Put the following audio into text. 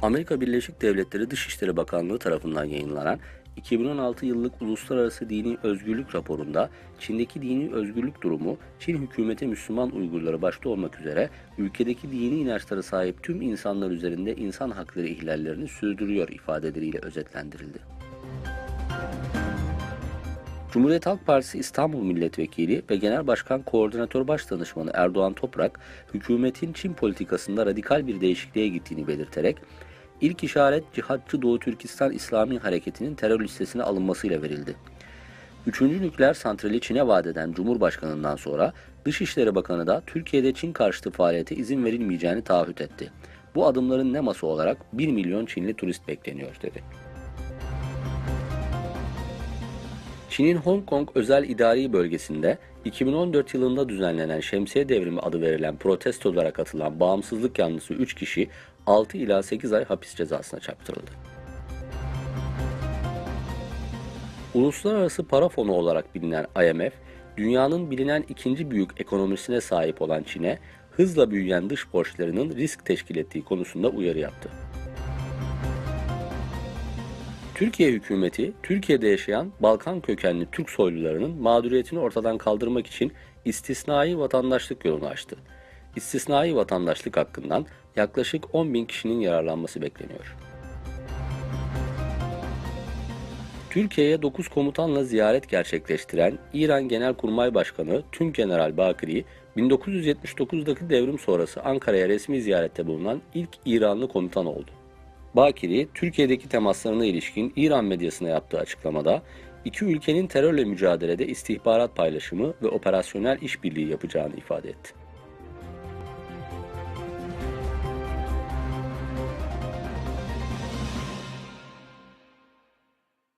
Amerika Birleşik Devletleri Dışişleri Bakanlığı tarafından yayınlanan 2016 yıllık Uluslararası Dini Özgürlük raporunda Çin'deki dini özgürlük durumu, Çin hükümeti Müslüman Uygurları başta olmak üzere ülkedeki dini inançlara sahip tüm insanlar üzerinde insan hakları ihlallerini sürdürüyor ifadeleriyle özetlendirildi. Cumhuriyet Halk Partisi İstanbul Milletvekili ve Genel Başkan Koordinatör Başdanışmanı Erdoğan Toprak, hükümetin Çin politikasında radikal bir değişikliğe gittiğini belirterek, ilk işaret Cihatçı Doğu Türkistan İslami Hareketi'nin terör listesine alınmasıyla verildi. Üçüncü nükleer santrali Çin'e vaat eden Cumhurbaşkanı'ndan sonra Dışişleri Bakanı da Türkiye'de Çin karşıtı faaliyete izin verilmeyeceğini taahhüt etti. Bu adımların neması olarak 1 milyon Çinli turist bekleniyor dedi. Çin'in Hong Kong özel idari bölgesinde 2014 yılında düzenlenen Şemsiye Devrimi adı verilen protestolara katılan bağımsızlık yanlısı 3 kişi 6 ila 8 ay hapis cezasına çarptırıldı. Uluslararası Para Fonu olarak bilinen IMF, dünyanın bilinen ikinci büyük ekonomisine sahip olan Çin'e hızla büyüyen dış borçlarının risk teşkil ettiği konusunda uyarı yaptı. Türkiye hükümeti, Türkiye'de yaşayan Balkan kökenli Türk soylularının mağduriyetini ortadan kaldırmak için istisnai vatandaşlık yolunu açtı. İstisnai vatandaşlık hakkından yaklaşık 10 bin kişinin yararlanması bekleniyor. Türkiye'ye 9 komutanla ziyaret gerçekleştiren İran Genelkurmay Başkanı Tümgeneral Bakiri, 1979'daki devrim sonrası Ankara'ya resmi ziyarette bulunan ilk İranlı komutan oldu. Bakiri, Türkiye'deki temaslarına ilişkin İran medyasına yaptığı açıklamada, iki ülkenin terörle mücadelede istihbarat paylaşımı ve operasyonel işbirliği yapacağını ifade etti.